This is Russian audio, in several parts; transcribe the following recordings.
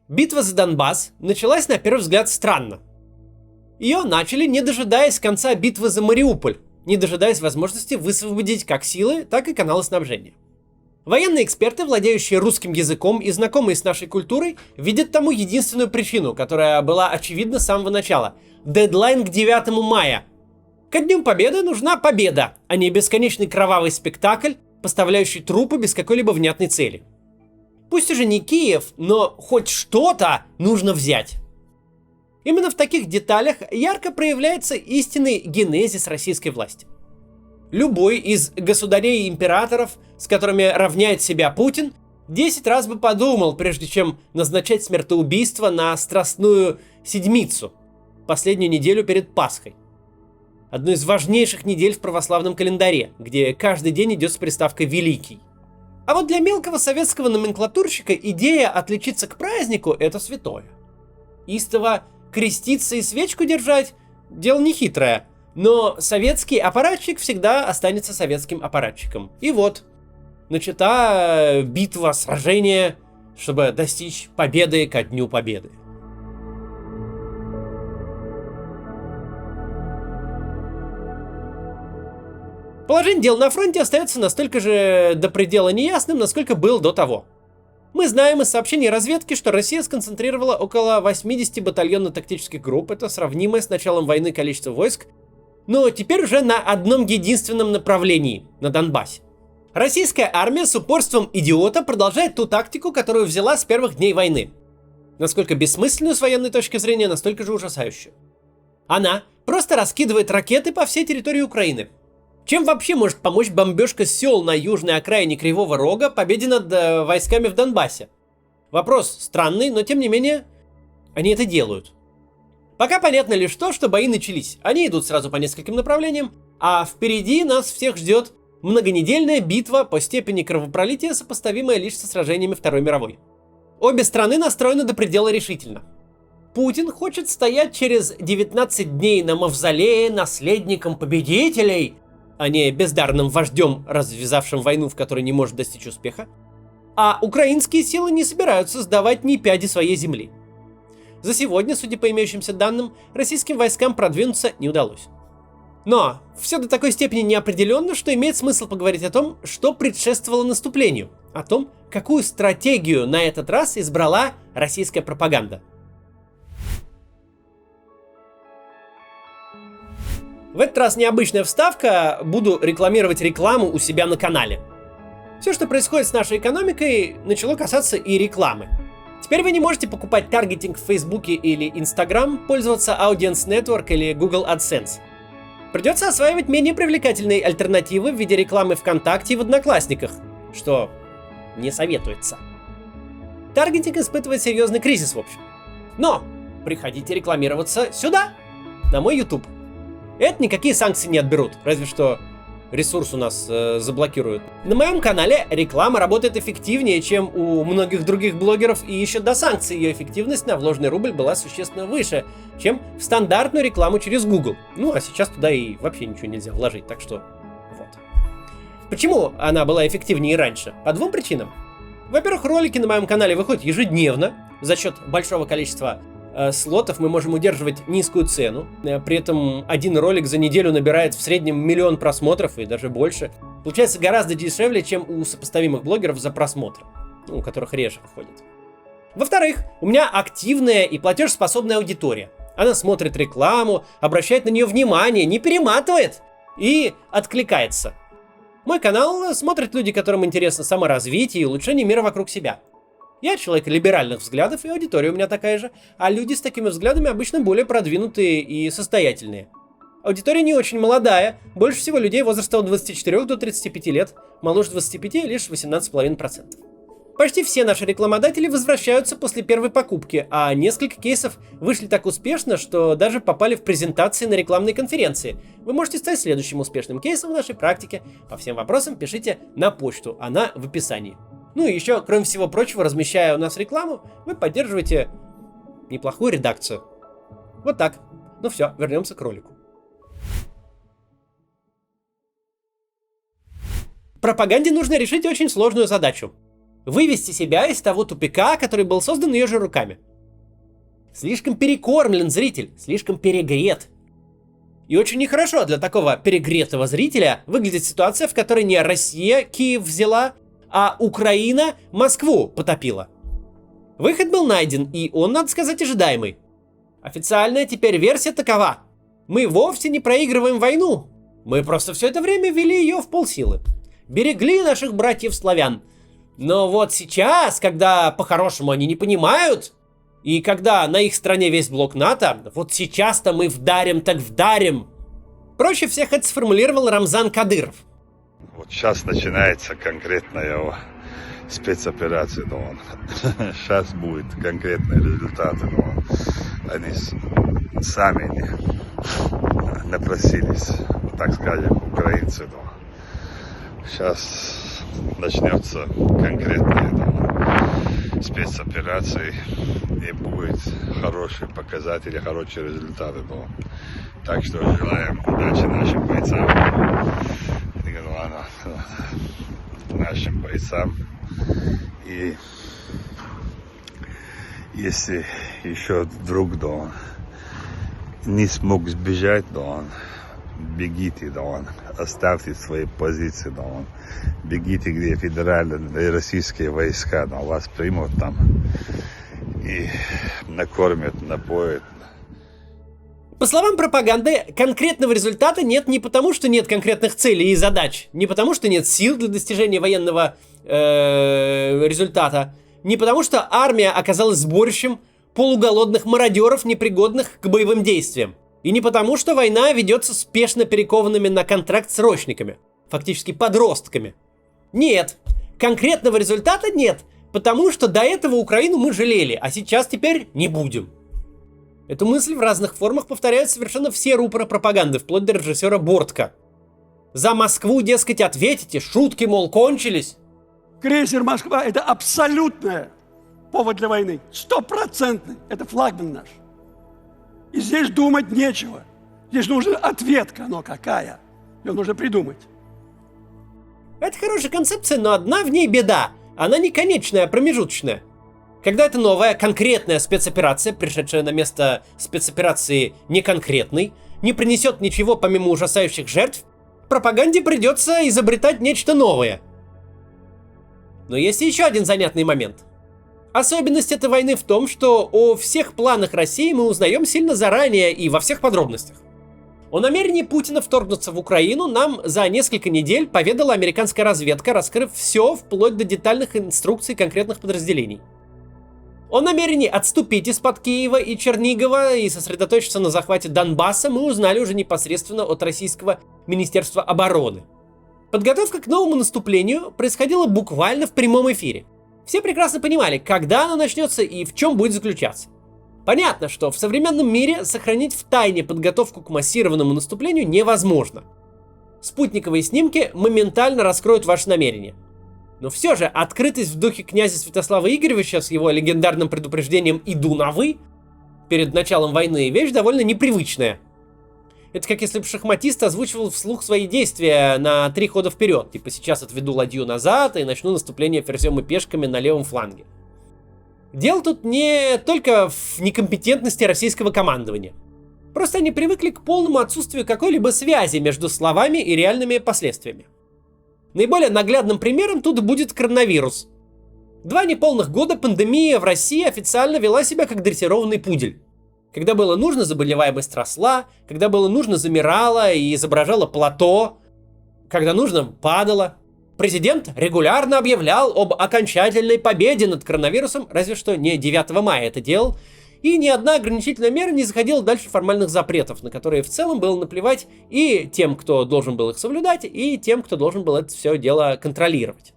Битва за Донбасс началась на первый взгляд странно. Ее начали, не дожидаясь конца битвы за Мариуполь, не дожидаясь возможности высвободить как силы, так и каналы снабжения. Военные эксперты, владеющие русским языком и знакомые с нашей культурой, видят тому единственную причину, которая была очевидна с самого начала – дедлайн к 9 мая. Ко Дню Победы нужна победа, а не бесконечный кровавый спектакль, поставляющий трупы без какой-либо внятной цели. Пусть уже не Киев, но хоть что-то нужно взять. Именно в таких деталях ярко проявляется истинный генезис российской власти. Любой из государей и императоров, с которыми равняет себя Путин, 10 раз бы подумал, прежде чем назначать смертоубийство на Страстную Седмицу, последнюю неделю перед Пасхой. Одну из важнейших недель в православном календаре, где каждый день идет с приставкой «Великий». А вот для мелкого советского номенклатурщика идея отличиться к празднику – это святое. Истово креститься и свечку держать – дело нехитрое, но советский аппаратчик всегда останется советским аппаратчиком. И вот, начата битва, сражение, чтобы достичь победы ко Дню Победы. Положение дел на фронте остается настолько же до предела неясным, насколько был до того. Мы знаем из сообщений разведки, что Россия сконцентрировала около 80 батальонно-тактических групп, это сравнимое с началом войны количество войск, но теперь уже на одном единственном направлении, на Донбассе. Российская армия с упорством идиота продолжает ту тактику, которую взяла с первых дней войны. Насколько бессмысленную с военной точки зрения, настолько же ужасающую. Она просто раскидывает ракеты по всей территории Украины. Чем вообще может помочь бомбежка сел на южной окраине Кривого Рога победе над войсками в Донбассе? Вопрос странный, но тем не менее, они это делают. Пока понятно лишь то, что бои начались. Они идут сразу по нескольким направлениям, а впереди нас всех ждет многонедельная битва по степени кровопролития, сопоставимая лишь со сражениями Второй мировой. Обе страны настроены до предела решительно. Путин хочет стоять через 19 дней на мавзолее наследником победителей, а не бездарным вождем, развязавшим войну, в которой не может достичь успеха. А украинские силы не собираются сдавать ни пяди своей земли. За сегодня, судя по имеющимся данным, российским войскам продвинуться не удалось. Но все до такой степени неопределенно, что имеет смысл поговорить о том, что предшествовало наступлению, о том, какую стратегию на этот раз избрала российская пропаганда. В этот раз необычная вставка, буду рекламировать рекламу у себя на канале. Все, что происходит с нашей экономикой, начало касаться и рекламы. Теперь вы не можете покупать таргетинг в Фейсбуке или Instagram, пользоваться Audience Network или Google AdSense. Придется осваивать менее привлекательные альтернативы в виде рекламы ВКонтакте и в Одноклассниках, что не советуется. Таргетинг испытывает серьезный кризис, в общем. Но приходите рекламироваться сюда, на мой YouTube. Это никакие санкции не отберут, разве что ресурс у нас заблокируют. На моем канале реклама работает эффективнее, чем у многих других блогеров, и еще до санкций ее эффективность на вложенный рубль была существенно выше, чем в стандартную рекламу через Google. Ну, а сейчас туда и вообще ничего нельзя вложить, так что вот. Почему она была эффективнее раньше? По двум причинам. Во-первых, ролики на моем канале выходят ежедневно, за счет большого количества слотов мы можем удерживать низкую цену. При этом один ролик за неделю набирает в среднем 1 миллион просмотров и даже больше. Получается гораздо дешевле, чем у сопоставимых блогеров за просмотры, у которых реже выходит. Во-вторых, у меня активная и платежеспособная аудитория. Она смотрит рекламу, обращает на нее внимание, не перематывает и откликается. Мой канал смотрят люди, которым интересно саморазвитие и улучшение мира вокруг себя. Я человек либеральных взглядов, и аудитория у меня такая же, а люди с такими взглядами обычно более продвинутые и состоятельные. Аудитория не очень молодая, больше всего людей возраста от 24 до 35 лет, моложе 25 лишь 18,5%. Почти все наши рекламодатели возвращаются после первой покупки, а несколько кейсов вышли так успешно, что даже попали в презентации на рекламной конференции. Вы можете стать следующим успешным кейсом в нашей практике. По всем вопросам пишите на почту, она в описании. Ну и еще, кроме всего прочего, размещая у нас рекламу, вы поддерживаете неплохую редакцию. Вот так. Ну все, вернемся к ролику. Пропаганде нужно решить очень сложную задачу. Вывести себя из того тупика, который был создан ее же руками. Слишком перекормлен зритель, слишком перегрет. И очень нехорошо для такого перегретого зрителя выглядит ситуация, в которой не Россия Киев взяла, а Украина Москву потопила. Выход был найден, и он, надо сказать, ожидаемый. Официальная теперь версия такова. Мы вовсе не проигрываем войну. Мы просто все это время вели ее в полсилы. Берегли наших братьев-славян. Но вот сейчас, когда по-хорошему они не понимают, и когда на их стороне весь блок НАТО, вот сейчас-то мы вдарим так вдарим. Проще всех это сформулировал Рамзан Кадыров. Вот сейчас начинается конкретная спецоперация, сейчас будут конкретные результаты, они сами напросились, так скажем, украинцы, сейчас начнется конкретная спецоперация и будет хорошие показатели, хорошие результаты. Так что желаем удачи нашим бойцам, нашим бойцам. И если еще вдруг не смог сбежать, бегите, оставьте свои позиции, бегите, где федеральные и российские войска, вас примут там и накормят, напоят. По словам пропаганды, конкретного результата нет не потому, что нет конкретных целей и задач, не потому, что нет сил для достижения военного результата, не потому, что армия оказалась сборищем полуголодных мародеров, непригодных к боевым действиям, и не потому, что война ведется спешно перекованными на контракт срочниками, фактически подростками. Нет, конкретного результата нет, потому что до этого Украину мы жалели, а сейчас теперь не будем. Эту мысль в разных формах повторяют совершенно все рупоры пропаганды, вплоть до режиссера Бортко. За Москву, дескать, ответите, шутки, мол, кончились. Крейсер «Москва» — это абсолютный повод для войны, 100%. Это флагман наш. И здесь думать нечего. Здесь нужна ответка, но какая? Ее нужно придумать. Это хорошая концепция, но одна в ней беда. Она не конечная, а промежуточная. Когда эта новая конкретная спецоперация, пришедшая на место спецоперации неконкретной, не принесет ничего помимо ужасающих жертв, пропаганде придется изобретать нечто новое. Но есть еще один занятный момент. Особенность этой войны в том, что о всех планах России мы узнаем сильно заранее и во всех подробностях. О намерении Путина вторгнуться в Украину нам за несколько недель поведала американская разведка, раскрыв все вплоть до детальных инструкций конкретных подразделений. О намерении отступить из-под Киева и Чернигова и сосредоточиться на захвате Донбасса мы узнали уже непосредственно от российского Министерства обороны. Подготовка к новому наступлению происходила буквально в прямом эфире. Все прекрасно понимали, когда оно начнется и в чем будет заключаться. Понятно, что в современном мире сохранить в тайне подготовку к массированному наступлению невозможно. Спутниковые снимки моментально раскроют ваше намерение. Но все же открытость в духе князя Святослава Игоревича с его легендарным предупреждением «иду на вы» перед началом войны вещь довольно непривычная. Это как если бы шахматист озвучивал вслух свои действия на 3 хода вперед. Типа сейчас отведу ладью назад и начну наступление ферзем и пешками на левом фланге. Дело тут не только в некомпетентности российского командования. Просто они привыкли к полному отсутствию какой-либо связи между словами и реальными последствиями. Наиболее наглядным примером тут будет коронавирус. 2 неполных года пандемия в России официально вела себя как дрессированный пудель. Когда было нужно, заболеваемость росла, когда было нужно, замирала и изображала плато, когда нужно, падала. Президент регулярно объявлял об окончательной победе над коронавирусом, разве что не 9 мая это делал, и ни одна ограничительная мера не заходила дальше формальных запретов, на которые в целом было наплевать и тем, кто должен был их соблюдать, и тем, кто должен был это все дело контролировать.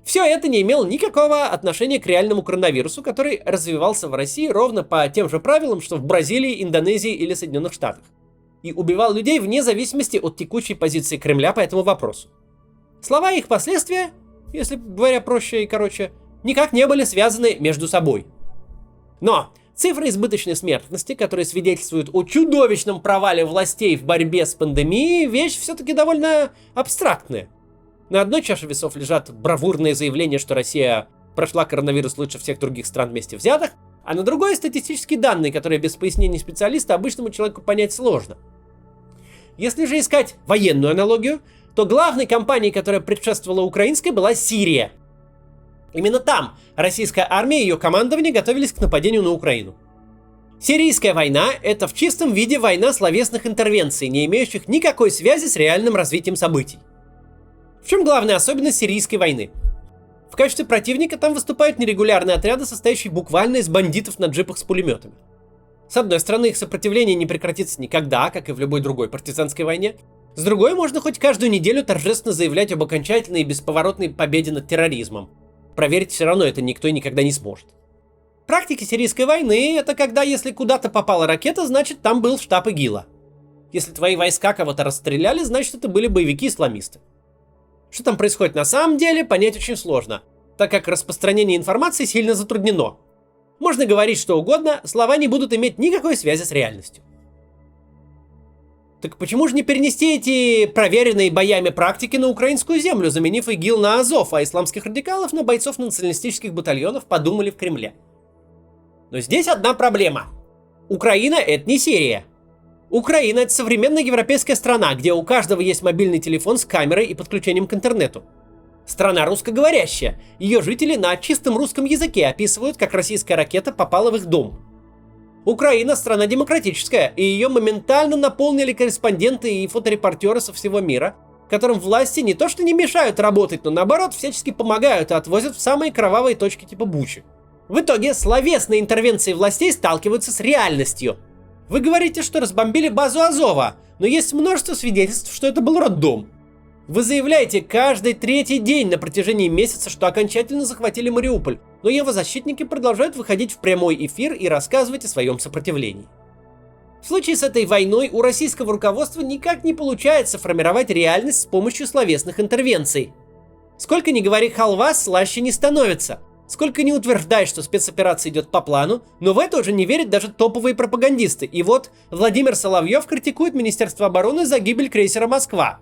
Все это не имело никакого отношения к реальному коронавирусу, который развивался в России ровно по тем же правилам, что в Бразилии, Индонезии или Соединенных Штатах, и убивал людей вне зависимости от текущей позиции Кремля по этому вопросу. Слова и их последствия, если говоря проще и короче, никак не были связаны между собой. Но цифры избыточной смертности, которые свидетельствуют о чудовищном провале властей в борьбе с пандемией, вещь все-таки довольно абстрактная. На одной чаше весов лежат бравурные заявления, что Россия прошла коронавирус лучше всех других стран вместе взятых, а на другой статистические данные, которые без пояснений специалиста обычному человеку понять сложно. Если же искать военную аналогию, то главной кампанией, которая предшествовала украинской, была Сирия. Именно там российская армия и ее командование готовились к нападению на Украину. Сирийская война – это в чистом виде война словесных интервенций, не имеющих никакой связи с реальным развитием событий. В чем главная особенность сирийской войны? В качестве противника там выступают нерегулярные отряды, состоящие буквально из бандитов на джипах с пулеметами. С одной стороны, их сопротивление не прекратится никогда, как и в любой другой партизанской войне. С другой, можно хоть каждую неделю торжественно заявлять об окончательной и бесповоротной победе над терроризмом. Проверить все равно это никто и никогда не сможет. Практика сирийской войны – это когда, если куда-то попала ракета, значит там был штаб ИГИЛа. Если твои войска кого-то расстреляли, значит это были боевики-исламисты. Что там происходит на самом деле, понять очень сложно, так как распространение информации сильно затруднено. Можно говорить что угодно, слова не будут иметь никакой связи с реальностью. Так почему же не перенести эти проверенные боями практики на украинскую землю, заменив ИГИЛ на Азов, а исламских радикалов на бойцов националистических батальонов, подумали в Кремле. Но здесь одна проблема. Украина – это не Сирия. Украина – это современная европейская страна, где у каждого есть мобильный телефон с камерой и подключением к интернету. Страна русскоговорящая. Ее жители на чистом русском языке описывают, как российская ракета попала в их дом. Украина – страна демократическая, и ее моментально наполнили корреспонденты и фоторепортеры со всего мира, которым власти не то что не мешают работать, но наоборот всячески помогают и отвозят в самые кровавые точки типа Бучи. В итоге словесные интервенции властей сталкиваются с реальностью. Вы говорите, что разбомбили базу Азова, но есть множество свидетельств, что это был роддом. Вы заявляете каждый третий день на протяжении месяца, что окончательно захватили Мариуполь, но его защитники продолжают выходить в прямой эфир и рассказывать о своем сопротивлении. В случае с этой войной у российского руководства никак не получается формировать реальность с помощью словесных интервенций. Сколько ни говори халва, слаще не становится. Сколько ни утверждай, что спецоперация идет по плану, но в это уже не верят даже топовые пропагандисты. И вот Владимир Соловьев критикует Министерство обороны за гибель крейсера «Москва».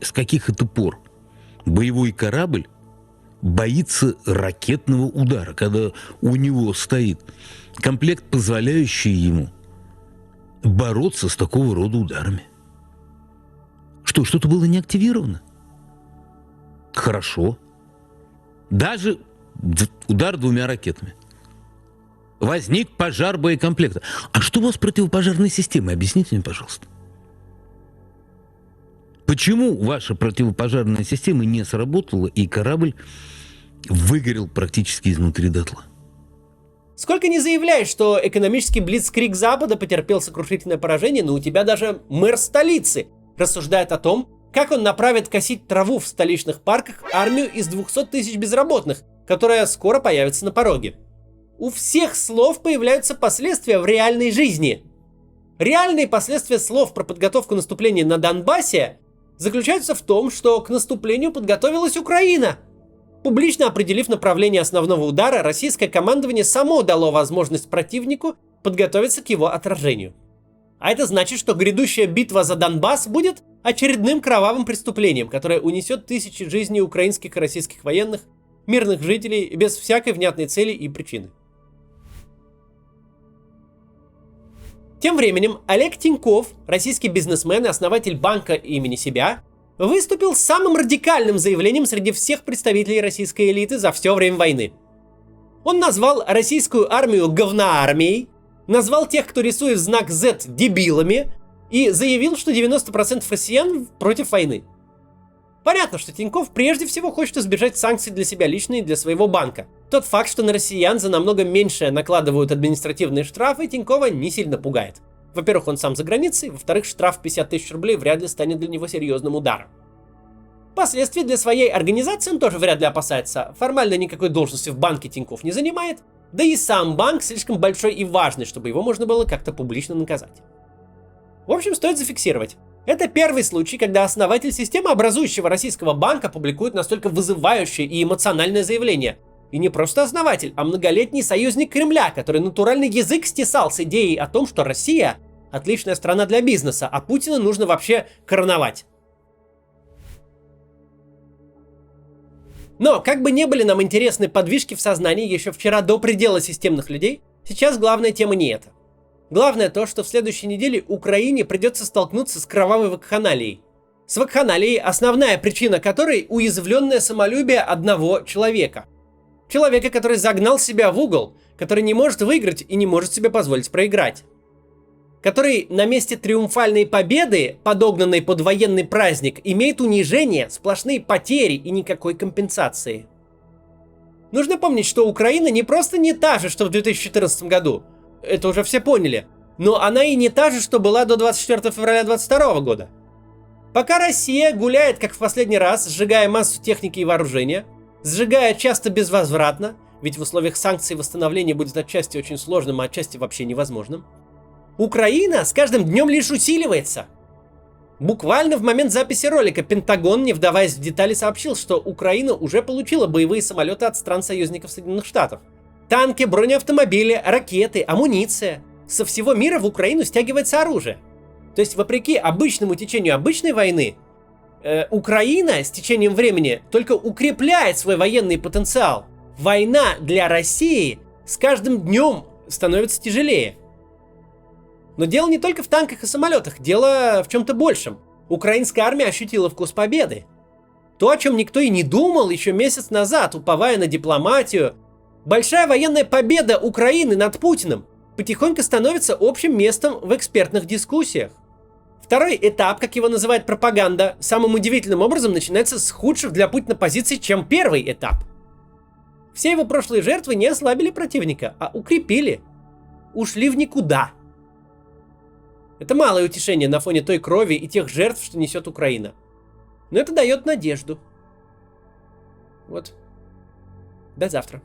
С каких это пор боевой корабль боится ракетного удара, когда у него стоит комплект, позволяющий ему бороться с такого рода ударами? Что, что-то было не активировано? Хорошо. Даже удар двумя ракетами. Возник пожар боекомплекта. А что у вас с противопожарной системой? Объясните мне, пожалуйста. Почему ваша противопожарная система не сработала, и корабль выгорел практически изнутри дотла? Сколько ни заявляешь, что экономический блицкриг Запада потерпел сокрушительное поражение, но у тебя даже мэр столицы рассуждает о том, как он направит косить траву в столичных парках армию из 200 тысяч безработных, которая скоро появится на пороге. У всех слов появляются последствия в реальной жизни. Реальные последствия слов про подготовку наступления на Донбассе заключаются в том, что к наступлению подготовилась Украина. Публично определив направление основного удара, российское командование само дало возможность противнику подготовиться к его отражению. А это значит, что грядущая битва за Донбасс будет очередным кровавым преступлением, которое унесет тысячи жизней украинских и российских военных, мирных жителей без всякой внятной цели и причины. Тем временем Олег Тиньков, российский бизнесмен и основатель банка имени себя, выступил с самым радикальным заявлением среди всех представителей российской элиты за все время войны. Он назвал российскую армию говноармией, назвал тех, кто рисует знак Z, дебилами, и заявил, что 90% россиян против войны. Понятно, что Тиньков прежде всего хочет избежать санкций для себя лично и для своего банка. Тот факт, что на россиян за намного меньшее накладывают административные штрафы, Тинькова не сильно пугает. Во-первых, он сам за границей, во-вторых, штраф 50 тысяч рублей вряд ли станет для него серьезным ударом. Последствий для своей организации он тоже вряд ли опасается. Формально никакой должности в банке Тиньков не занимает, да и сам банк слишком большой и важный, чтобы его можно было как-то публично наказать. В общем, стоит зафиксировать. Это первый случай, когда основатель системообразующего российского банка публикует настолько вызывающее и эмоциональное заявление. И не просто основатель, а многолетний союзник Кремля, который натуральный язык стесал с идеей о том, что Россия – отличная страна для бизнеса, а Путина нужно вообще короновать. Но, как бы не были нам интересны подвижки в сознании еще вчера до предела системных людей, сейчас главная тема не это. Главное то, что в следующей неделе Украине придется столкнуться с кровавой вакханалией. С вакханалией, основная причина которой уязвленное самолюбие одного человека. Человека, который загнал себя в угол, который не может выиграть и не может себе позволить проиграть. Который на месте триумфальной победы, подогнанной под военный праздник, имеет унижение, сплошные потери и никакой компенсации. Нужно помнить, что Украина не просто не та же, что в 2014 году. Это уже все поняли. Но она и не та же, что была до 24 февраля 2022 года. Пока Россия гуляет, как в последний раз, сжигая массу техники и вооружения, сжигая часто безвозвратно, ведь в условиях санкций восстановление будет отчасти очень сложным, а отчасти вообще невозможным, Украина с каждым днем лишь усиливается. Буквально в момент записи ролика Пентагон, не вдаваясь в детали, сообщил, что Украина уже получила боевые самолеты от стран-союзников Соединенных Штатов. Танки, бронеавтомобили, ракеты, амуниция. Со всего мира в Украину стягивается оружие. То есть, вопреки обычному течению обычной войны, Украина с течением времени только укрепляет свой военный потенциал. Война для России с каждым днем становится тяжелее. Но дело не только в танках и самолетах, дело в чем-то большем. Украинская армия ощутила вкус победы. То, о чем никто и не думал еще месяц назад, уповая на дипломатию. Большая военная победа Украины над Путиным потихоньку становится общим местом в экспертных дискуссиях. Второй этап, как его называет пропаганда, самым удивительным образом начинается с худших для Путина позиций, чем первый этап. Все его прошлые жертвы не ослабили противника, а укрепили. Ушли в никуда. Это малое утешение на фоне той крови и тех жертв, что несет Украина. Но это дает надежду. Вот. До завтра.